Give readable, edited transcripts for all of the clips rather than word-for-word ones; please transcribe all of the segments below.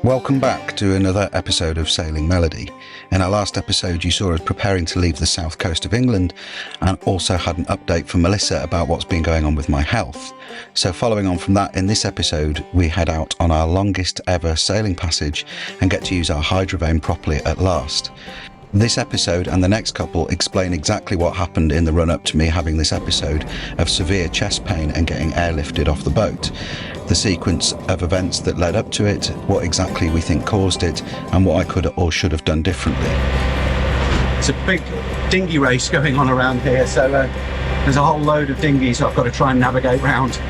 Welcome back to another episode of Sailing Melody. In our last episode you saw us preparing to leave the south coast of England and also had an update from Melissa about what's been going on with my health. So following on from that, in this episode we head out on our longest ever sailing passage and get to use our hydrovane properly at last. This episode and the next couple explain exactly what happened in the run-up to me having this episode of severe chest pain and getting airlifted off the boat, the sequence of events that led up to it, what exactly we think caused it, and what I could or should have done differently. It's a big dinghy race going on around here, so there's a whole load of dinghies I've got to try and navigate round.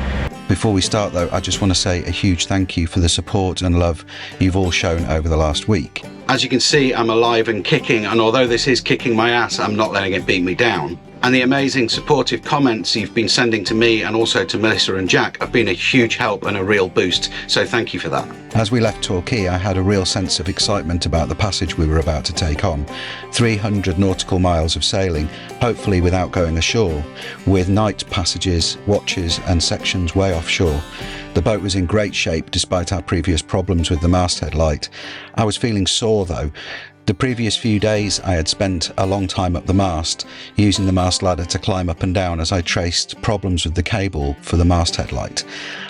Before we start though, I just want to say a huge thank you for the support and love you've all shown over the last week. As you can see, I'm alive and kicking, and although this is kicking my ass, I'm not letting it beat me down. And the amazing supportive comments you've been sending to me and also to Melissa and Jack have been a huge help and a real boost, so thank you for that. As we left Torquay, I had a real sense of excitement about the passage we were about to take on. 300 nautical miles of sailing, hopefully without going ashore, with night passages, watches and sections way offshore. The boat was in great shape despite our previous problems with the masthead light. I was feeling sore though. The previous few days I had spent a long time up the mast, using the mast ladder to climb up and down as I traced problems with the cable for the masthead light.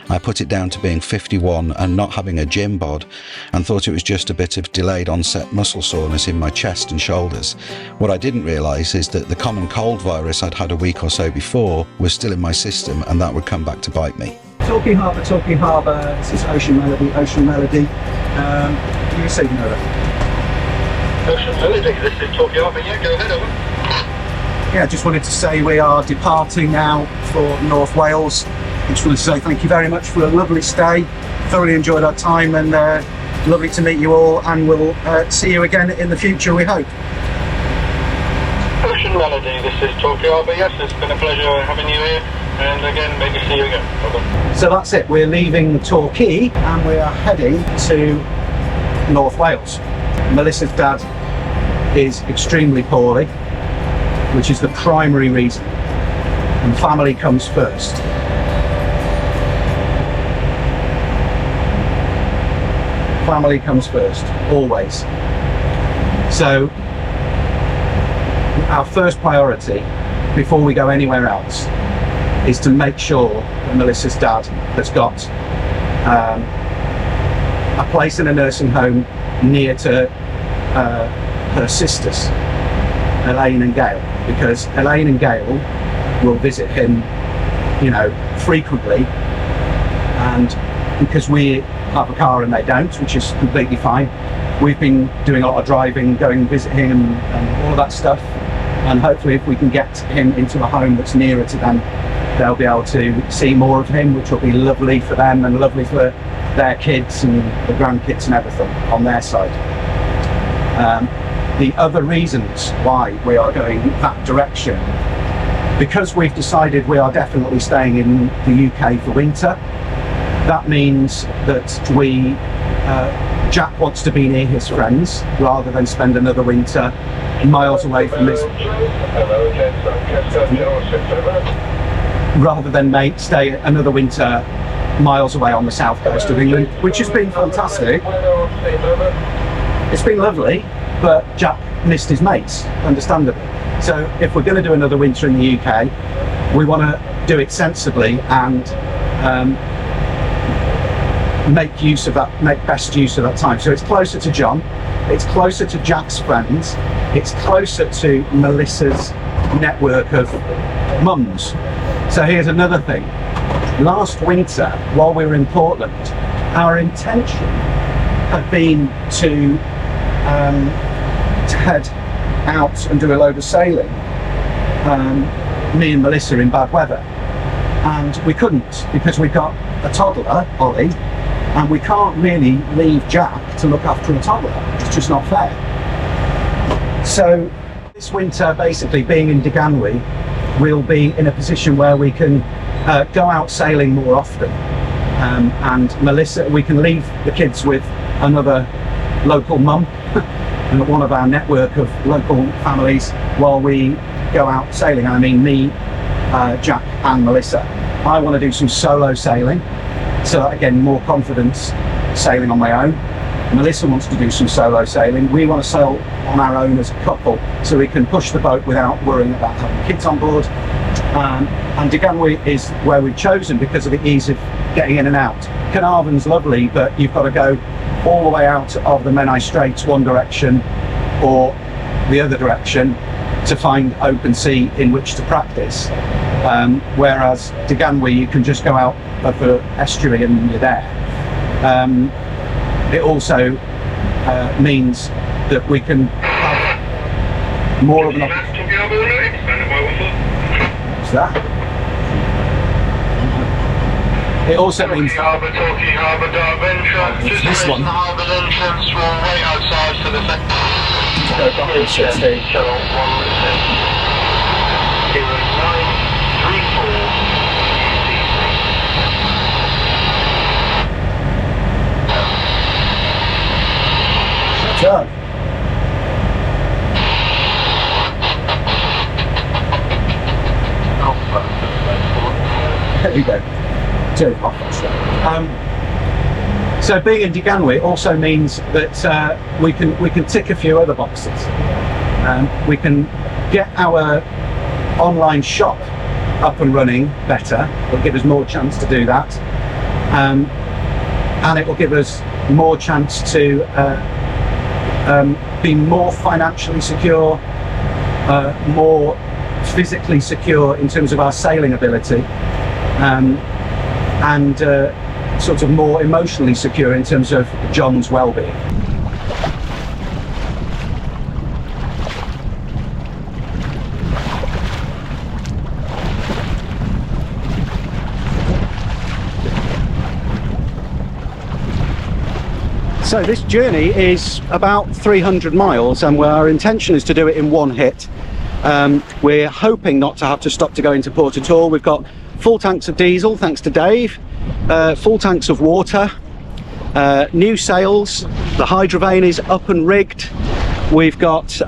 I put it down to being 51 and not having a gym bod, and thought it was just a bit of delayed onset muscle soreness in my chest and shoulders. What I didn't realise is that the common cold virus I'd had a week or so before was still in my system, and that would come back to bite me. Torquay Harbour, this is Ocean Melody. You say no. Ocean Melody, this is Torquay Harbour, yeah, go ahead, over. Yeah, just wanted to say we are departing now for North Wales. I just want to say thank you very much for a lovely stay. Thoroughly enjoyed our time, and lovely to meet you all, and we'll see you again in the future, we hope. Ocean Melody, this is Torquay Harbour, yes, it's been a pleasure having you here, and again, maybe see you again. Over. So that's it, we're leaving Torquay and we are heading to North Wales. Melissa's dad is extremely poorly, which is the primary reason, and family comes first. Family comes first, always. So our first priority before we go anywhere else is to make sure that Melissa's dad has got a place in a nursing home near to her sisters, Elaine and Gail, because Elaine and Gail will visit him, frequently, and because we have a car and they don't, which is completely fine, we've been doing a lot of driving, going and visiting and all of that stuff, and hopefully if we can get him into a home that's nearer to them, they'll be able to see more of him, which will be lovely for them and lovely for their kids and the grandkids and everything on their side. The other reasons why we are going that direction, because we've decided we are definitely staying in the UK for winter, that means that Jack wants to be near his friends rather than spend another winter miles away from his, rather than stay another winter miles away on the south coast of England, which has been fantastic. It's been lovely, but Jack missed his mates, understandably. So if we're going to do another winter in the UK, we want to do it sensibly and make best use of that time. So it's closer to John, it's closer to Jack's friends, it's closer to Melissa's network of mums. So here's another thing. Last winter, while we were in Portland, our intention had been to head out and do a load of sailing, me and Melissa in bad weather, and we couldn't because we've got a toddler, Ollie, and we can't really leave Jack to look after a toddler. It's just not fair. So this winter, basically being in Deganwy, we'll be in a position where we can go out sailing more often, and Melissa, we can leave the kids with another local mum and one of our network of local families while we go out sailing. I mean me, Jack and Melissa. I want to do some solo sailing, so that I gain more confidence sailing on my own. Melissa wants to do some solo sailing. We want to sail on our own as a couple, so we can push the boat without worrying about having kids on board. And Deganwy is where we've chosen because of the ease of getting in and out. Carnarvon's lovely, but you've got to go all the way out of the Menai Straits one direction or the other direction to find open sea in which to practice. Whereas Deganwy, you can just go out of the estuary and you're there. It also means that we can have more of an opportunity. What's that? It also means Harbour, Torquay Harbour, Dark Venture. Just this one. The harbour entrance, we'll wait outside for the second. Go back and 16. Channel 10934 Turn. There we go. Turn off. So being in Deganwy also means that we can tick a few other boxes. We can get our online shop up and running better. It'll give us more chance to do that, and it will give us more chance to be more financially secure, more physically secure in terms of our sailing ability, and sort of more emotionally secure in terms of John's well-being. So this journey is about 300 miles, and our intention is to do it in one hit. We're hoping not to have to stop to go into Port at all. We've got full tanks of diesel, thanks to Dave, full tanks of water, new sails, the hydrovane is up and rigged. We've got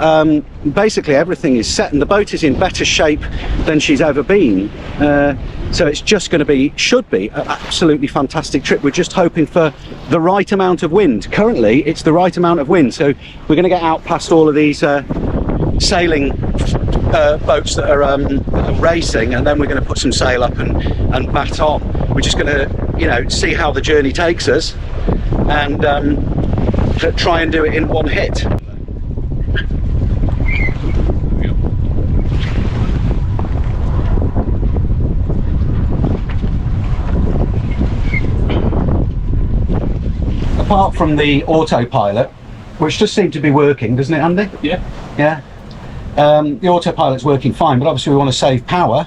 basically everything is set, and the boat is in better shape than she's ever been. So it's just going to be, should be, an absolutely fantastic trip. We're just hoping for the right amount of wind. Currently, it's the right amount of wind, so we're going to get out past all of these sailing boats that are racing, and then we're going to put some sail up and bat on. We're just going to, you know, see how the journey takes us, and try and do it in one hit. Apart from the autopilot, which does seem to be working, doesn't it, Andy? Yeah. Yeah. The autopilot's working fine, but obviously we want to save power,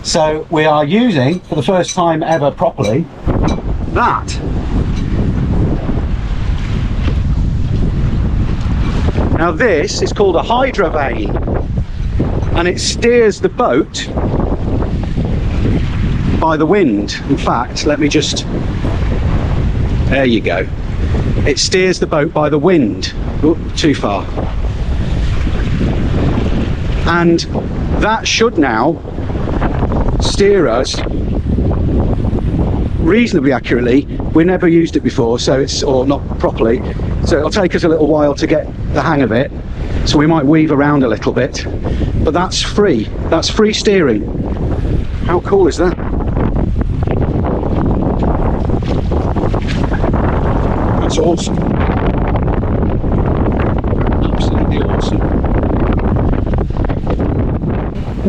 so we are using, for the first time ever properly, that. Now this is called a hydrovane, and it steers the boat by the wind. In fact, let me just, there you go. It steers the boat by the wind. Ooh, too far. And that should now steer us reasonably accurately. We never used it before, so it's, or not properly, so it'll take us a little while to get the hang of it, so we might weave around a little bit, but that's free steering. How cool is that? That's awesome. Absolutely awesome.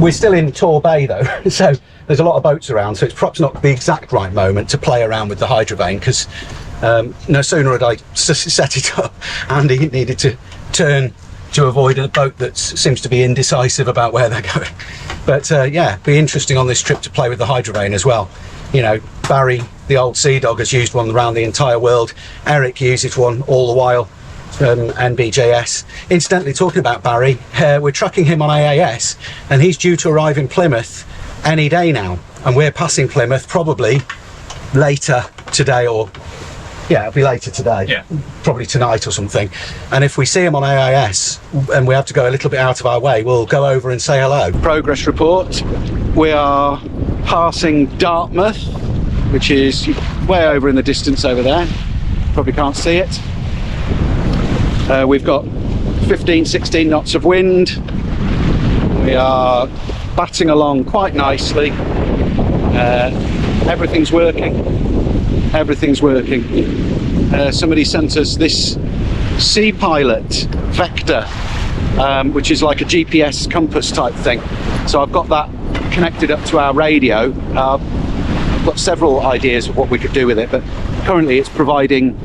We're still in Torquay though, so there's a lot of boats around, so it's perhaps not the exact right moment to play around with the hydrovane, because no sooner had I set it up, Andy needed to turn to avoid a boat that seems to be indecisive about where they're going. But yeah, be interesting on this trip to play with the hydrovane as well. You know, Barry, the old Sea Dog, has used one around the entire world. Eric uses one all the while from NBJS. Incidentally, talking about Barry, we're tracking him on AAS, and he's due to arrive in Plymouth any day now, and we're passing Plymouth probably later today, or yeah, it'll be later today, yeah, probably tonight or something. And if we see him on AAS and we have to go a little bit out of our way, we'll go over and say hello. Progress report. We are passing Dartmouth, which is way over in the distance over there. Probably can't see it. We've got 15, 16 knots of wind. We are batting along quite nicely. Everything's working. Everything's working. Somebody sent us this Sea Pilot Vector, which is like a GPS compass type thing. So I've got that connected up to our radio. I've got several ideas of what we could do with it, but currently it's providing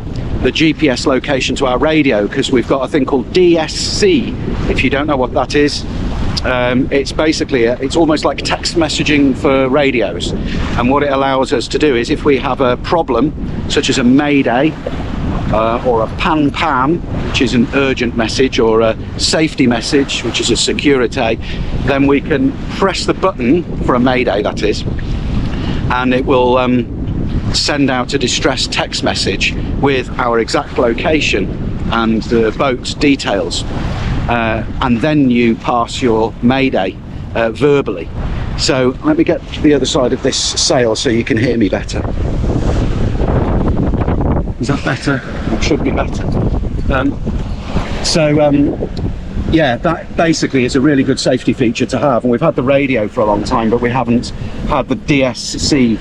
the GPS location to our radio, because we've got a thing called DSC, if you don't know what that is. It's basically it's almost like text messaging for radios, and what it allows us to do is, if we have a problem such as a mayday or a pan-pam, which is an urgent message, or a safety message, which is a security, then we can press the button for a mayday, that is, and it will send out a distress text message with our exact location and the boat's details, and then you pass your mayday verbally. So let me get to the other side of this sail so you can hear me better. Is that better? It should be better. Yeah, that basically is a really good safety feature to have, and we've had the radio for a long time, but we haven't had the DSC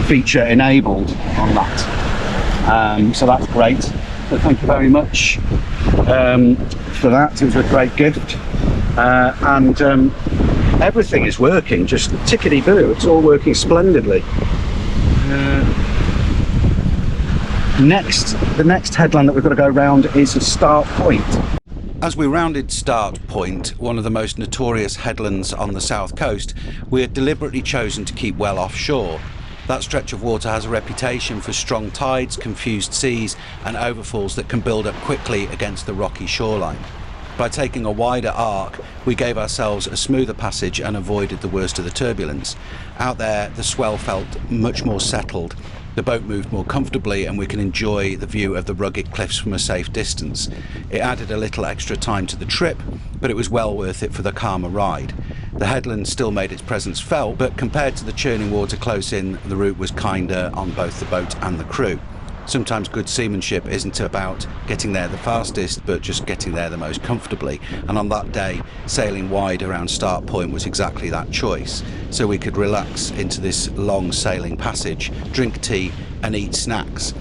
feature enabled on that. So that's great. So thank you very much for that. It was a great gift, and everything is working just tickety-boo. It's all working splendidly. The next headland that we've got to go around is Start Point. As we rounded Start Point, one of the most notorious headlands on the south coast, we had deliberately chosen to keep well offshore. That stretch of water has a reputation for strong tides, confused seas and overfalls that can build up quickly against the rocky shoreline. By taking a wider arc, we gave ourselves a smoother passage and avoided the worst of the turbulence. Out there, the swell felt much more settled. The boat moved more comfortably and we can enjoy the view of the rugged cliffs from a safe distance. It added a little extra time to the trip, but it was well worth it for the calmer ride. The headland still made its presence felt, but compared to the churning water close in, the route was kinder on both the boat and the crew. Sometimes good seamanship isn't about getting there the fastest, but just getting there the most comfortably. And on that day, sailing wide around Start Point was exactly that choice. So we could relax into this long sailing passage, drink tea and eat snacks.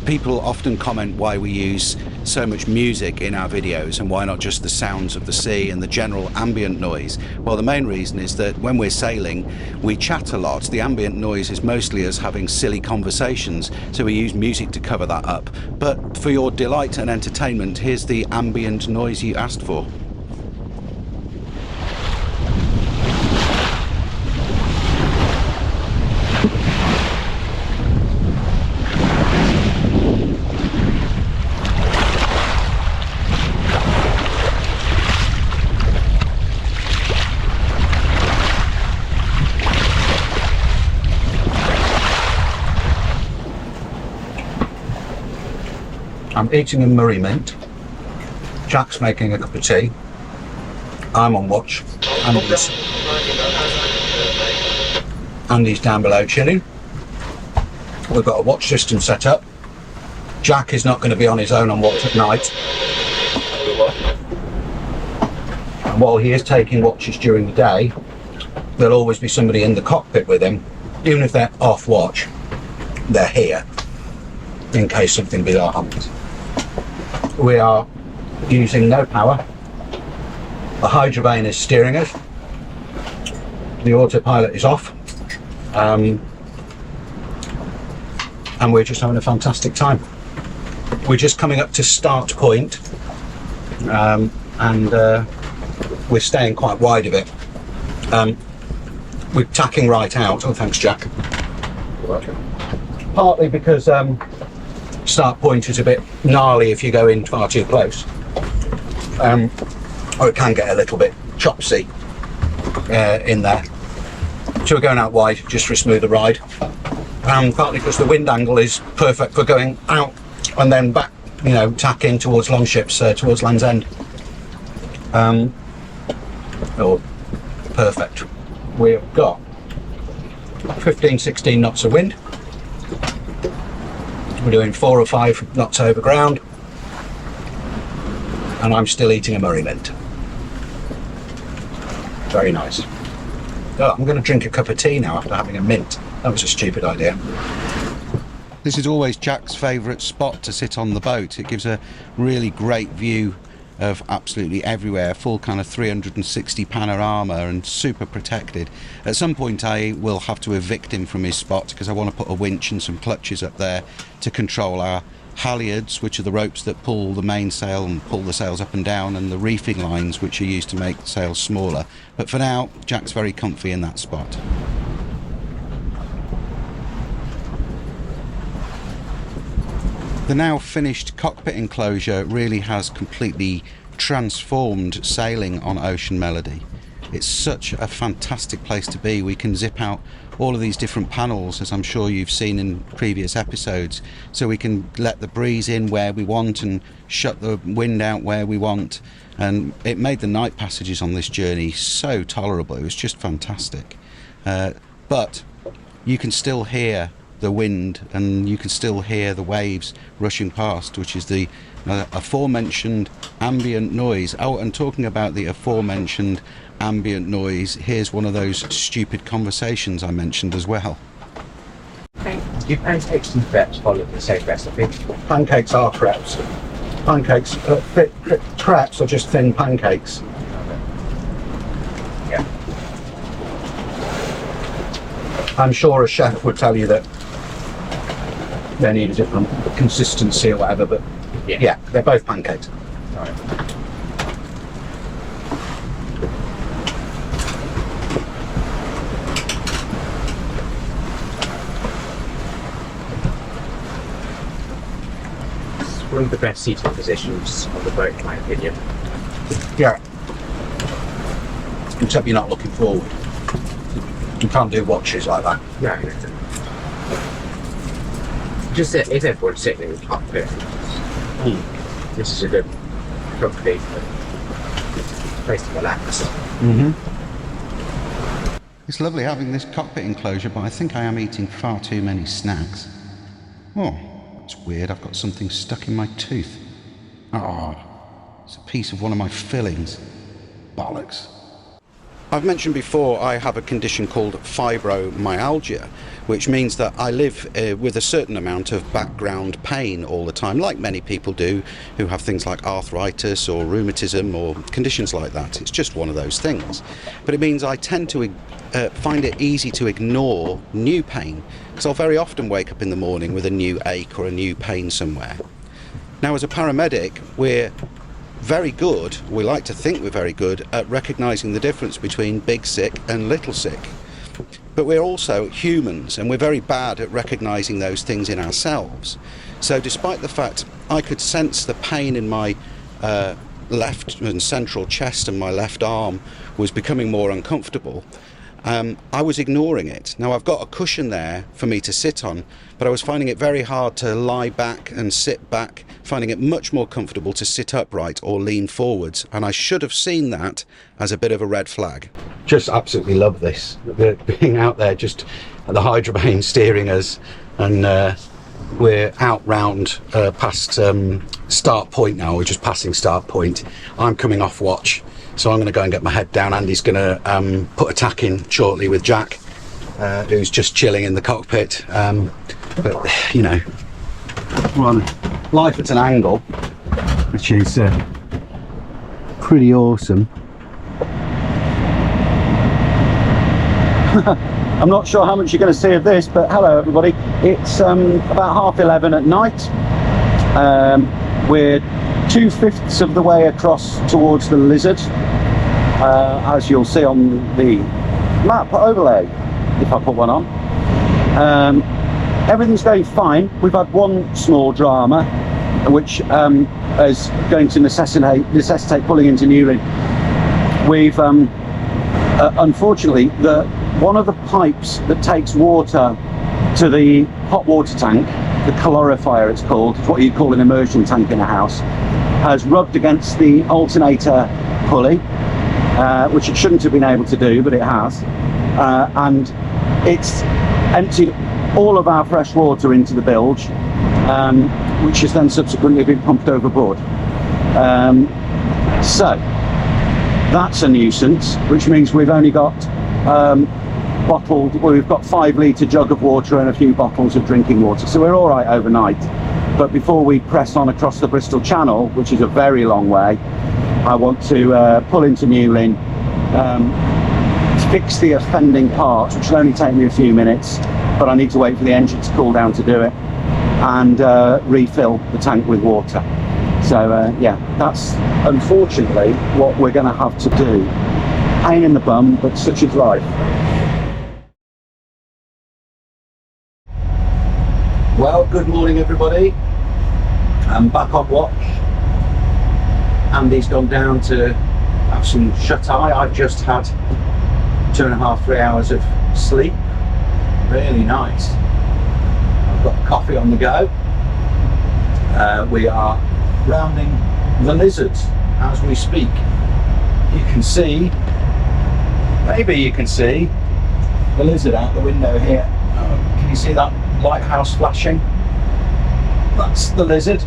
People often comment why we use so much music in our videos and why not just the sounds of the sea and the general ambient noise. Well, the main reason is that when we're sailing, we chat a lot. The ambient noise is mostly us having silly conversations, so we use music to cover that up. But for your delight and entertainment, here's the ambient noise you asked for. I'm eating a Murray mint. Jack's making a cup of tea. I'm on watch. Andy's down below chilling. We've got a watch system set up. Jack is not going to be on his own on watch at night. And while he is taking watches during the day, there'll always be somebody in the cockpit with him. Even if they're off watch, they're here in case something bizarre happens. We are using no power. The hydrovane is steering us. The autopilot is off. And we're just having a fantastic time. We're just coming up to Start Point, and we're staying quite wide of it. We're tacking right out. Oh, thanks, Jack. You're welcome. Partly because Start Point is a bit gnarly if you go in far too close, or it can get a little bit chopsy in there. So we're going out wide just for a smoother ride, partly because the wind angle is perfect for going out and then back, you know, tack in towards Longships, towards Land's End. Perfect. We've got 15-16 knots of wind. We're doing 4 or 5 knots over ground. and I'm still eating a Murray mint. Very nice. Oh, I'm going to drink a cup of tea now after having a mint. That was a stupid idea. This is always Jack's favourite spot to sit on the boat. It gives a really great view of absolutely everywhere, full kind of 360 panorama and super protected. At some point I will have to evict him from his spot because I want to put a winch and some clutches up there to control our halyards, which are the ropes that pull the mainsail and pull the sails up and down, and the reefing lines, which are used to make the sails smaller. But for now, Jack's very comfy in that spot. The now finished cockpit enclosure really has completely transformed sailing on Ocean Melody. It's such a fantastic place to be. We can zip out all of these different panels, as I'm sure you've seen in previous episodes, so we can let the breeze in where we want and shut the wind out where we want, and it made the night passages on this journey so tolerable. It was just fantastic. But you can still hear the wind and you can still hear the waves rushing past, which is the aforementioned ambient noise. Oh, and talking about the aforementioned ambient noise, here's one of those stupid conversations I mentioned as well. Do pancakes and crepes follow the same recipe? Pancakes are crepes. Pancakes, crepes are just thin pancakes. Yeah. I'm sure a chef would tell you that they need a different consistency or whatever, but yeah, they're both pancakes. All right. It's one of the best seating positions on the boat, in my opinion. Yeah. Except you're not looking forward. You can't do watches like that. No, just that if everyone's sitting in the cockpit, this is a good comfy place to relax. It's lovely having this cockpit enclosure, but I think I am eating far too many snacks. Oh, it's weird, I've got something stuck in my tooth. Oh, it's a piece of one of my fillings. Bollocks. I've mentioned before I have a condition called fibromyalgia, which means that I live with a certain amount of background pain all the time, like many people do who have things like arthritis or rheumatism or conditions like that. It's just one of those things. But it means I tend to find it easy to ignore new pain, because I'll very often wake up in the morning with a new ache or a new pain somewhere. Now, as a paramedic, we like to think we're very good at recognising the difference between big sick and little sick. But we're also humans, and we're very bad at recognising those things in ourselves. So despite the fact I could sense the pain in my left and central chest and my left arm was becoming more uncomfortable, I was ignoring it. Now, I've got a cushion there for me to sit on, but I was finding it very hard to lie back and sit back, finding it much more comfortable to sit upright or lean forwards, and I should have seen that as a bit of a red flag. Just absolutely love this, being out there, just the hydrovane steering us, and we're out round past start point now. We're just passing start point. I'm coming off watch, so I'm going to go and get my head down. Andy's going to put a tack in shortly with Jack, who's just chilling in the cockpit. But, you know, we're on life at an angle, which is pretty awesome. I'm not sure how much you're going to see of this, but hello everybody. It's about 11:30 at night. We're 2/5 of the way across towards the Lizard, as you'll see on the map overlay, if I put one on. Everything's going fine. We've had one small drama, which is going to necessitate pulling into Newlyn. We've unfortunately, one of the pipes that takes water to the hot water tank, the calorifier it's called, it's what you'd call an immersion tank in a house, has rubbed against the alternator pulley, which it shouldn't have been able to do, but it has, and it's emptied all of our fresh water into the bilge, which has then subsequently been pumped overboard. So that's a nuisance, which means we've only got we've got 5 litre jug of water and a few bottles of drinking water, so we're all right overnight. But before we press on across the Bristol Channel, which is a very long way, I want to pull into Newlyn, fix the offending parts, which will only take me a few minutes, but I need to wait for the engine to cool down to do it, and refill the tank with water. So yeah, that's unfortunately what we're going to have to do. Pain in the bum, but such is life. Well, good morning everybody. I'm back on watch. Andy's gone down to have some shut-eye. I've just had 2.5, 3 hours of sleep. Really nice. I've got coffee on the go. We are rounding the lizards as we speak. You can see, maybe you can see the lizard out the window here. Can you see that lighthouse flashing? That's the lizard.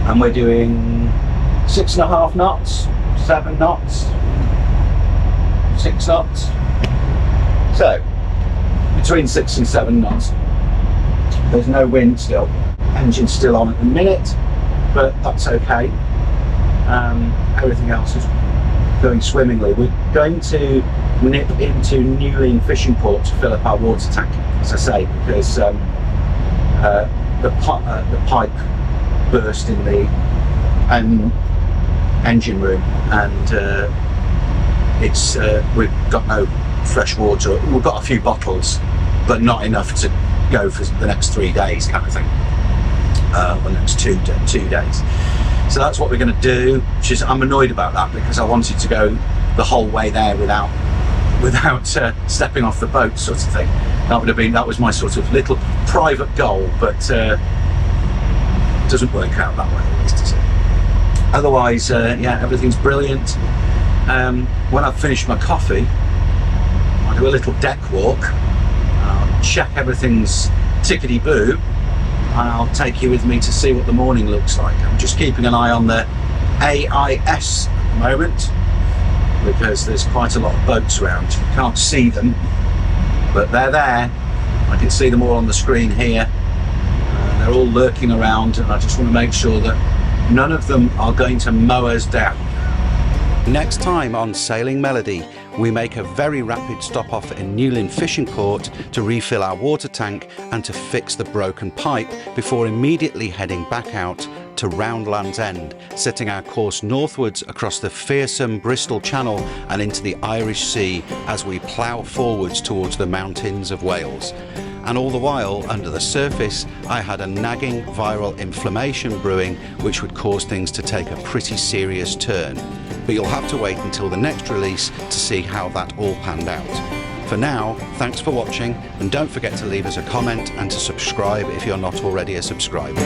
And we're doing 6.5 knots, 7 knots, 6 knots. So between 6 and 7 knots. There's no wind still. Engine's still on at the minute, but that's okay. Everything else is going swimmingly. We're going to nip into Newlyn fishing port to fill up our water tank, as I say, because the pipe burst in the engine room, and we've got no fresh water. We've got a few bottles, but not enough to go for the next 3 days, kind of thing. The next two days. So that's what we're going to do. Which is, I'm annoyed about that because I wanted to go the whole way there without stepping off the boat, sort of thing. That was my sort of little private goal, but it doesn't work out that way, at least, does it? Otherwise, yeah, everything's brilliant. When I've finished my coffee, I'll do a little deck walk. I'll check everything's tickety-boo, and I'll take you with me to see what the morning looks like. I'm just keeping an eye on the AIS at the moment, because there's quite a lot of boats around. You can't see them, but they're there. I can see them all on the screen here. They're all lurking around, and I just want to make sure that none of them are going to mow us down. Next time on Sailing Melody, we make a very rapid stop off in Newlyn Fishing Port to refill our water tank and to fix the broken pipe before immediately heading back out to Round Land's End, setting our course northwards across the fearsome Bristol Channel and into the Irish Sea as we plough forwards towards the mountains of Wales. And all the while, under the surface, I had a nagging viral inflammation brewing which would cause things to take a pretty serious turn. But you'll have to wait until the next release to see how that all panned out. For now, thanks for watching, and don't forget to leave us a comment and to subscribe if you're not already a subscriber.